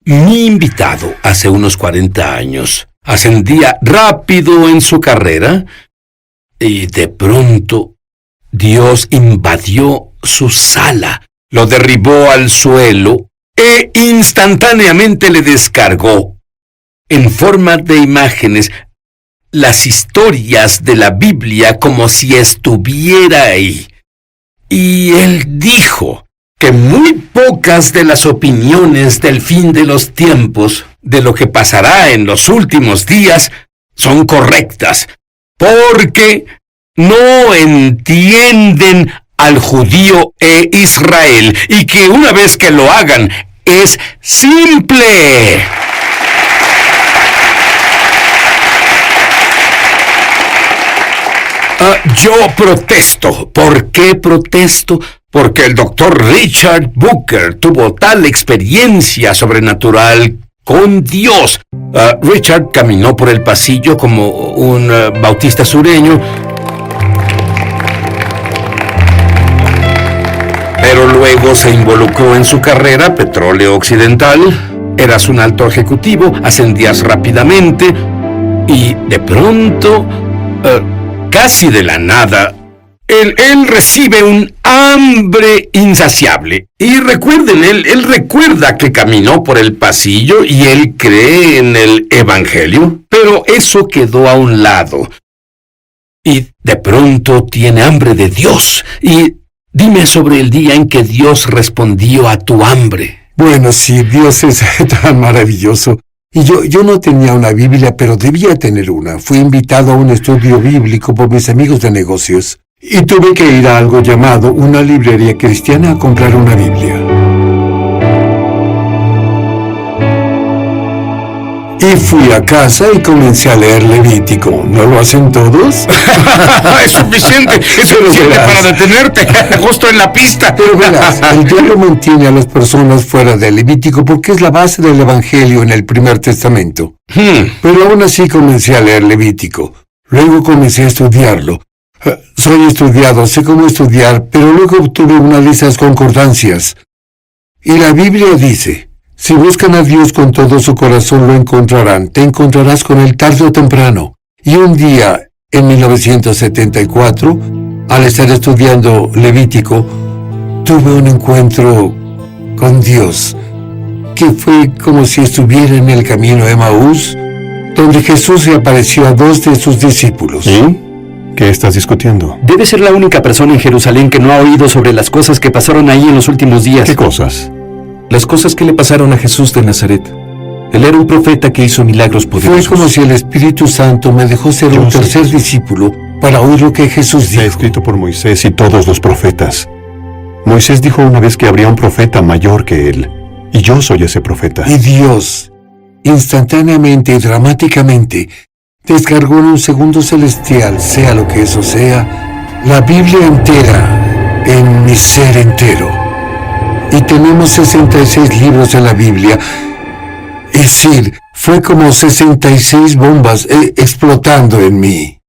Mi invitado, hace unos 40 años, ascendía rápido en su carrera y de pronto Dios invadió su sala, lo derribó al suelo e instantáneamente le descargó, en forma de imágenes, las historias de la Biblia como si estuviera ahí. Y él dijo que muy pocas de las opiniones del fin de los tiempos, de lo que pasará en los últimos días, son correctas, porque no entienden al judío e Israel, y que una vez que lo hagan, es simple. Yo protesto. ¿Por qué protesto? Porque el Dr. Richard Booker tuvo tal experiencia sobrenatural con Dios. Richard caminó por el pasillo como un bautista sureño, pero luego se involucró en su carrera, Petróleo Occidental. Eras un alto ejecutivo, ascendías rápidamente y de pronto, casi de la nada, él recibe un hambre insaciable. Y recuerden, él recuerda que caminó por el pasillo y él cree en el Evangelio, pero eso quedó a un lado. Y de pronto tiene hambre de Dios. Y dime sobre el día en que Dios respondió a tu hambre. Bueno, sí, Dios es tan maravilloso. Y yo no tenía una Biblia, pero debía tener una. Fui invitado a un estudio bíblico por mis amigos de negocios. Y tuve que ir a algo llamado una librería cristiana a comprar una Biblia. Y fui a casa y comencé a leer Levítico. ¿No lo hacen todos? Es suficiente para detenerte, justo en la pista. Pero verás, el diablo mantiene a las personas fuera de Levítico porque es la base del Evangelio en el Primer Testamento. Pero aún así comencé a leer Levítico. Luego comencé a estudiarlo. Soy estudiado, sé cómo estudiar, pero luego obtuve una de esas concordancias. Y la Biblia dice: si buscan a Dios con todo su corazón lo encontrarán, te encontrarás con él tarde o temprano. Y un día, en 1974, al estar estudiando Levítico, tuve un encuentro con Dios, que fue como si estuviera en el camino de Emaús, donde Jesús se apareció a 2 de sus discípulos. ¿Sí? ¿Qué estás discutiendo? Debe ser la única persona en Jerusalén que no ha oído sobre las cosas que pasaron ahí en los últimos días. ¿Qué cosas? Las cosas que le pasaron a Jesús de Nazaret. Él era un profeta que hizo milagros poderosos. Fue como si el Espíritu Santo me dejó ser un tercer discípulo para oír lo que Jesús dijo. Está escrito por Moisés y todos los profetas. Moisés dijo una vez que habría un profeta mayor que él, y yo soy ese profeta. Y Dios, instantáneamente y dramáticamente, descargó en un segundo celestial, sea lo que eso sea, la Biblia entera en mi ser entero. Y tenemos 66 libros en la Biblia. Es decir, fue como 66 bombas explotando en mí.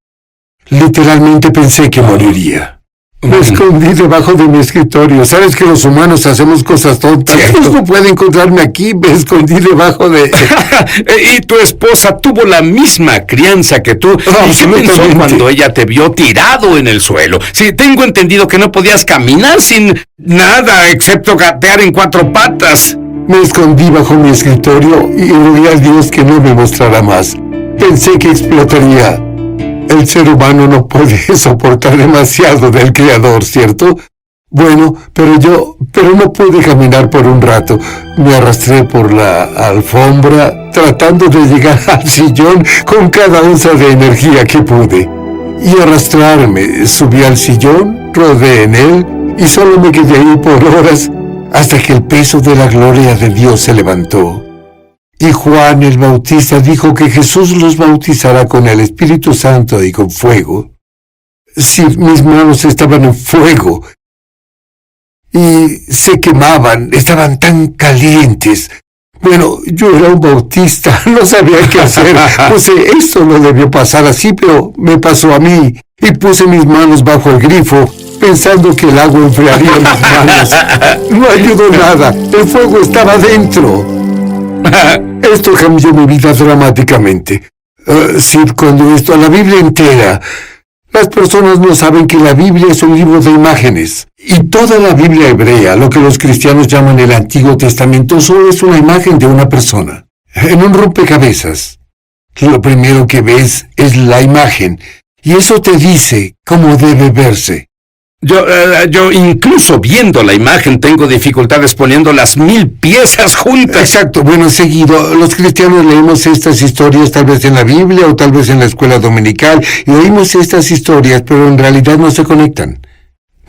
Literalmente pensé que moriría. Me escondí debajo de mi escritorio. ¿Sabes que los humanos hacemos cosas tontas? Dios no puede encontrarme aquí. Me escondí debajo de... Y tu esposa tuvo la misma crianza que tú. ¿Y qué pensó cuando ella te vio tirado en el suelo? Sí, tengo entendido que no podías caminar sin nada excepto gatear en 4 patas. Me escondí bajo mi escritorio y rogué a Dios que no me mostrara más. Pensé que explotaría. El ser humano no puede soportar demasiado del Creador, ¿cierto? Bueno, pero no pude caminar por un rato. Me arrastré por la alfombra, tratando de llegar al sillón con cada onza de energía que pude. Y arrastrarme, subí al sillón, rodé en él, y solo me quedé ahí por horas, hasta que el peso de la gloria de Dios se levantó. Y Juan el Bautista dijo que Jesús los bautizará con el Espíritu Santo y con fuego. Sí, mis manos estaban en fuego y se quemaban, estaban tan calientes. Bueno, yo era un bautista, no sabía qué hacer. Esto no debió pasar así, pero me pasó a mí. Y puse mis manos bajo el grifo, pensando que el agua enfriaría mis manos. No ayudó nada, el fuego estaba dentro. Esto cambió mi vida dramáticamente. Sid, cuando esto a la Biblia entera, las personas no saben que la Biblia es un libro de imágenes. Y toda la Biblia hebrea, lo que los cristianos llaman el Antiguo Testamento, solo es una imagen de una persona. En un rompecabezas, lo primero que ves es la imagen, y eso te dice cómo debe verse. Yo incluso viendo la imagen tengo dificultades poniendo las 1000 piezas juntas. Exacto. Bueno, seguido, los cristianos leemos estas historias tal vez en la Biblia o tal vez en la escuela dominical, y oímos estas historias, pero en realidad no se conectan.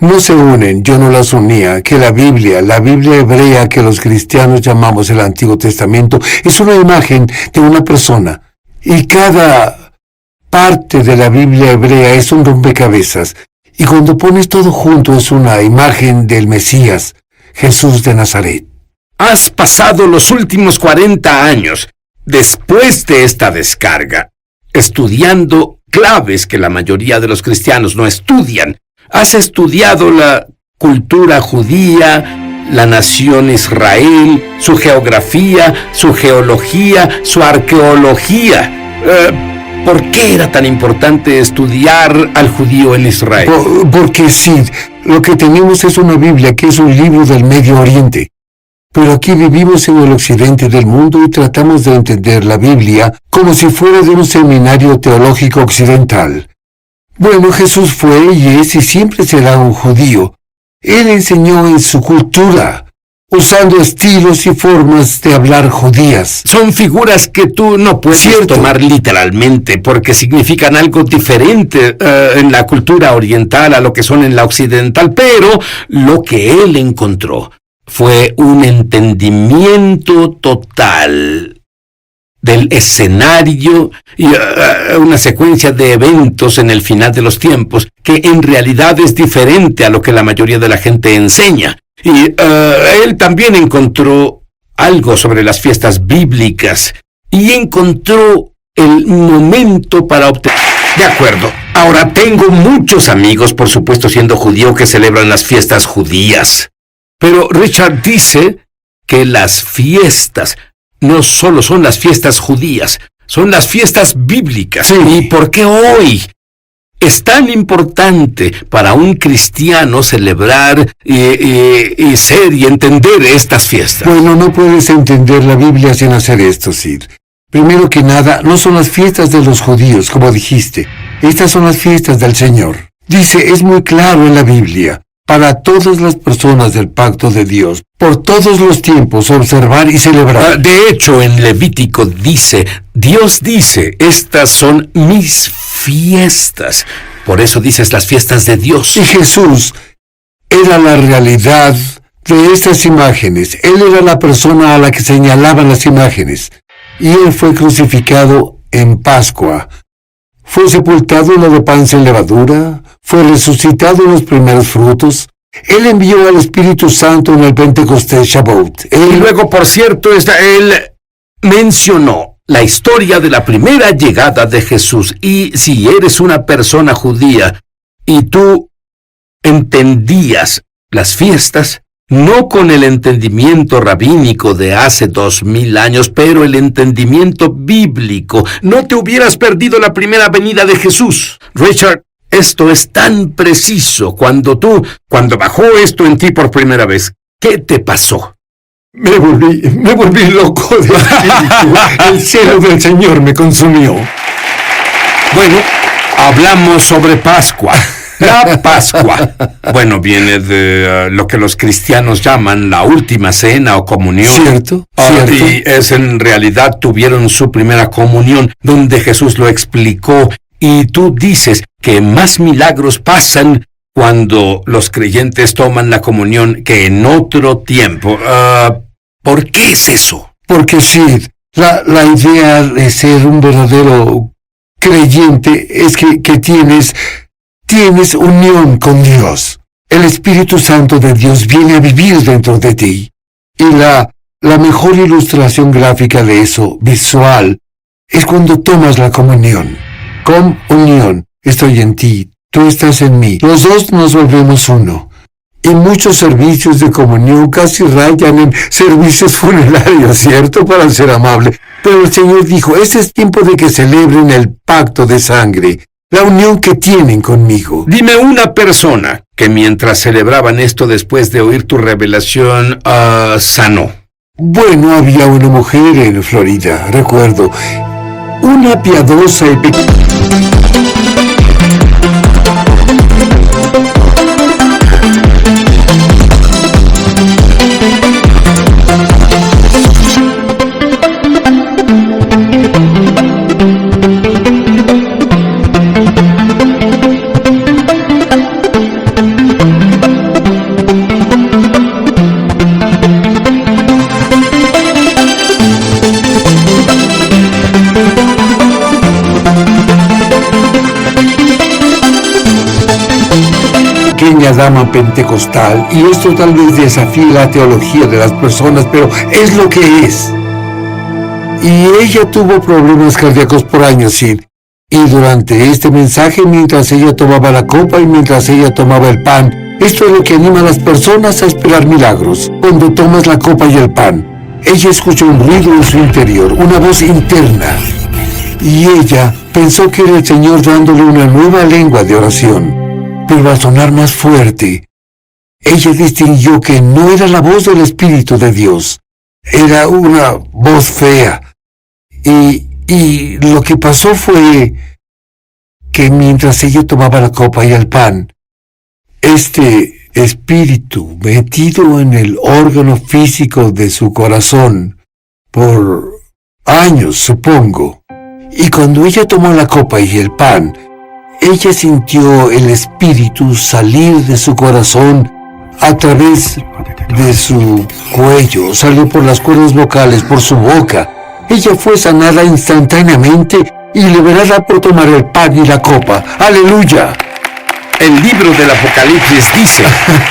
No se unen, yo no las unía, que la Biblia hebrea que los cristianos llamamos el Antiguo Testamento, es una imagen de una persona, y cada parte de la Biblia hebrea es un rompecabezas. Y cuando pones todo junto es una imagen del Mesías, Jesús de Nazaret. Has pasado los últimos 40 años, después de esta descarga, estudiando claves que la mayoría de los cristianos no estudian. Has estudiado la cultura judía, la nación Israel, su geografía, su geología, su arqueología. ¿Por qué era tan importante estudiar al judío en Israel? Porque sí, lo que tenemos es una Biblia que es un libro del Medio Oriente. Pero aquí vivimos en el occidente del mundo y tratamos de entender la Biblia como si fuera de un seminario teológico occidental. Bueno, Jesús fue y es y siempre será un judío. Él enseñó en su cultura, usando estilos y formas de hablar judías. Son figuras que tú no puedes tomar literalmente porque significan algo diferente en la cultura oriental a lo que son en la occidental, pero lo que él encontró fue un entendimiento total del escenario y una secuencia de eventos en el final de los tiempos que en realidad es diferente a lo que la mayoría de la gente enseña. Y él también encontró algo sobre las fiestas bíblicas y encontró el momento para obtener... De acuerdo. Ahora, tengo muchos amigos, por supuesto siendo judío, que celebran las fiestas judías. Pero Richard dice que las fiestas no solo son las fiestas judías, son las fiestas bíblicas. Sí. ¿Y por qué hoy es tan importante para un cristiano celebrar y ser y entender estas fiestas? Bueno, no puedes entender la Biblia sin hacer esto, Sid. Primero que nada, no son las fiestas de los judíos, como dijiste. Estas son las fiestas del Señor. Dice, es muy claro en la Biblia, para todas las personas del pacto de Dios, por todos los tiempos, observar y celebrar. De hecho, en Levítico dice, Dios dice, estas son mis fiestas. Por eso dices las fiestas de Dios. Y Jesús era la realidad de estas imágenes. Él era la persona a la que señalaban las imágenes. Y Él fue crucificado en Pascua. Fue sepultado en lo de pan sin levadura. Fue resucitado en los primeros frutos. Él envió al Espíritu Santo en el Pentecostés Shavuot. Y luego, por cierto, él mencionó la historia de la primera llegada de Jesús. Y si eres una persona judía y tú entendías las fiestas, no con el entendimiento rabínico de hace 2000 años, pero el entendimiento bíblico, no te hubieras perdido la primera venida de Jesús. Richard, esto es tan preciso. Cuando bajó esto en ti por primera vez, ¿qué te pasó? Me volví loco de espíritu. El celo del Señor me consumió. Bueno, hablamos sobre Pascua. La Pascua. Bueno, viene de lo que los cristianos llaman la última cena o comunión. ¿Cierto? Y es en realidad tuvieron su primera comunión, donde Jesús lo explicó. Y tú dices que más milagros pasan cuando los creyentes toman la comunión que en otro tiempo. ¿Por qué es eso? Porque sí, la idea de ser un verdadero creyente es que tienes unión con Dios. El Espíritu Santo de Dios viene a vivir dentro de ti. Y la mejor ilustración gráfica de eso, visual, es cuando tomas la comunión. Comunión. Estoy en ti, tú estás en mí. Los dos nos volvemos uno. Y muchos servicios de comunión casi rayan en servicios funerarios, ¿cierto? Para ser amable. Pero el Señor dijo, ese es tiempo de que celebren el pacto de sangre, la unión que tienen conmigo. Dime una persona que mientras celebraban esto después de oír tu revelación, sanó. Bueno, había una mujer en Florida, recuerdo. Una piadosa y pequeña dama pentecostal, y esto tal vez desafíe la teología de las personas, pero es lo que es. Y ella tuvo problemas cardíacos por años, Sid. Y durante este mensaje, mientras ella tomaba la copa y mientras ella tomaba el pan, esto es lo que anima a las personas a esperar milagros. Cuando tomas la copa y el pan, ella escuchó un ruido en su interior, una voz interna. Y ella pensó que era el Señor dándole una nueva lengua de oración. Pero al sonar más fuerte, ella distinguió que no era la voz del Espíritu de Dios. Era una voz fea. Y lo que pasó fue que mientras ella tomaba la copa y el pan, este espíritu metido en el órgano físico de su corazón, por años supongo, y cuando ella tomó la copa y el pan, ella sintió el espíritu salir de su corazón a través de su cuello, salió por las cuerdas vocales, por su boca. Ella fue sanada instantáneamente y liberada por tomar el pan y la copa. ¡Aleluya! El libro del Apocalipsis dice,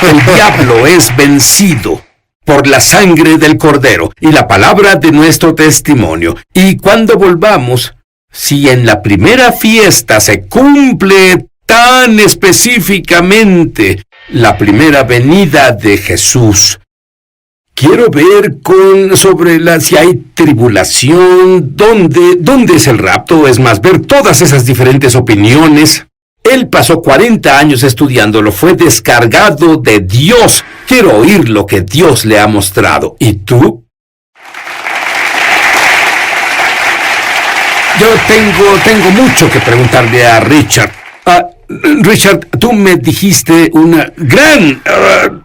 el diablo es vencido por la sangre del Cordero y la palabra de nuestro testimonio. Y cuando volvamos, si en la primera fiesta se cumple tan específicamente la primera venida de Jesús, quiero ver sobre si hay tribulación, dónde es el rapto, es más, ver todas esas diferentes opiniones. Él pasó 40 años estudiándolo, fue descargado de Dios. Quiero oír lo que Dios le ha mostrado. ¿Y tú? Yo tengo mucho que preguntarle a Richard. Richard, tú me dijiste una gran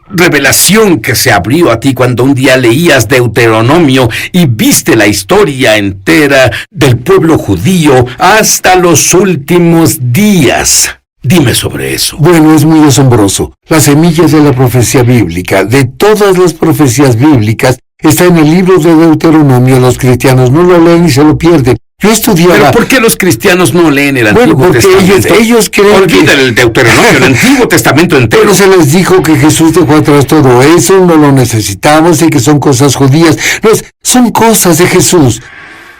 revelación que se abrió a ti cuando un día leías Deuteronomio y viste la historia entera del pueblo judío hasta los últimos días. Dime sobre eso. Bueno, es muy asombroso. La semilla de la profecía bíblica, de todas las profecías bíblicas, está en el libro de Deuteronomio. Los cristianos no lo leen y se lo pierden. Yo estudiaba... ¿Pero por qué los cristianos no leen el Antiguo Testamento? Porque ellos creen Olvida el Deuteronomio, el Antiguo Testamento entero. Pero se les dijo que Jesús dejó atrás todo eso, no lo necesitamos y que son cosas judías. No, son cosas de Jesús.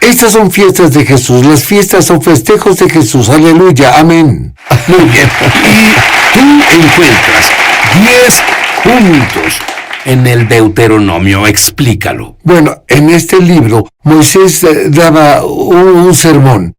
Estas son fiestas de Jesús, las fiestas son festejos de Jesús. Aleluya, amén. Muy bien. Y tú encuentras 10 puntos en el Deuteronomio. Explícalo. Bueno, en este libro, Moisés daba un sermón.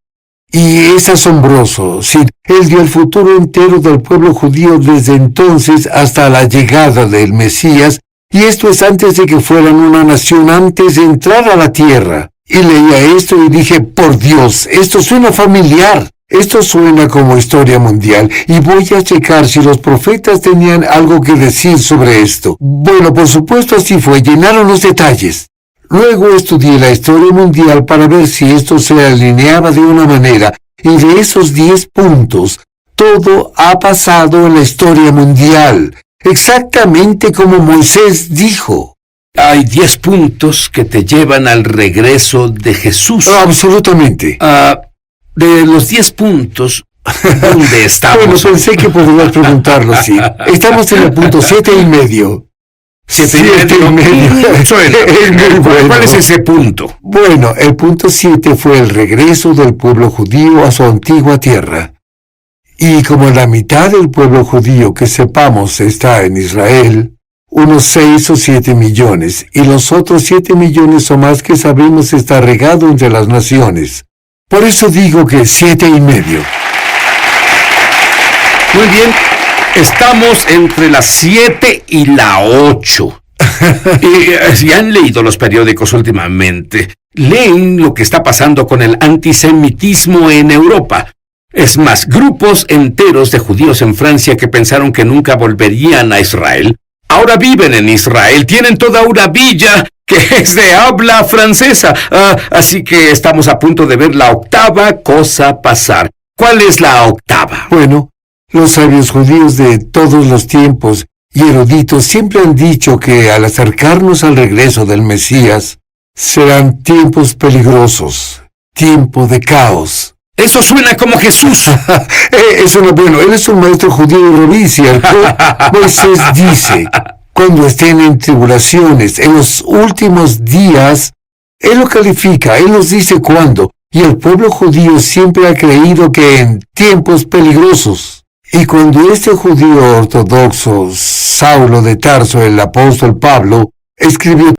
Y es asombroso. Sí, él dio el futuro entero del pueblo judío desde entonces hasta la llegada del Mesías. Y esto es antes de que fueran una nación, antes de entrar a la tierra. Y leía esto y dije, por Dios, esto suena familiar. Esto suena como historia mundial y voy a checar si los profetas tenían algo que decir sobre esto. Bueno, por supuesto así fue, llenaron los detalles. Luego estudié la historia mundial para ver si esto se alineaba de una manera, y de esos 10 puntos, todo ha pasado en la historia mundial, exactamente como Moisés dijo. Hay 10 puntos que te llevan al regreso de Jesús. Absolutamente. De los 10 puntos, ¿dónde estamos? Bueno, pensé que podrías preguntarlo, sí. Estamos en el punto 7,5. 7,5. Suena. ¿Cuál es ese punto? Bueno, el punto 7 fue el regreso del pueblo judío a su antigua tierra. Y como la mitad del pueblo judío que sepamos está en Israel, unos 6 o 7 millones, y los otros 7 millones o más que sabemos está regado entre las naciones. Por eso digo que 7,5. Muy bien, estamos entre las 7 y la 8. Si han leído los periódicos últimamente, leen lo que está pasando con el antisemitismo en Europa. Es más, grupos enteros de judíos en Francia que pensaron que nunca volverían a Israel, ahora viven en Israel, tienen toda una villa que es de habla francesa. Así que estamos a punto de ver la octava cosa pasar. ¿Cuál es la octava? Bueno, los sabios judíos de todos los tiempos y eruditos siempre han dicho que al acercarnos al regreso del Mesías, serán tiempos peligrosos, tiempo de caos. Eso suena como Jesús. Eso no es bueno, él es un maestro judío y rabí, ¿cierto? Moisés dice, cuando estén en tribulaciones, en los últimos días, él lo califica, él nos dice cuándo, y el pueblo judío siempre ha creído que en tiempos peligrosos. Y cuando este judío ortodoxo, Saulo de Tarso, el apóstol Pablo, escribió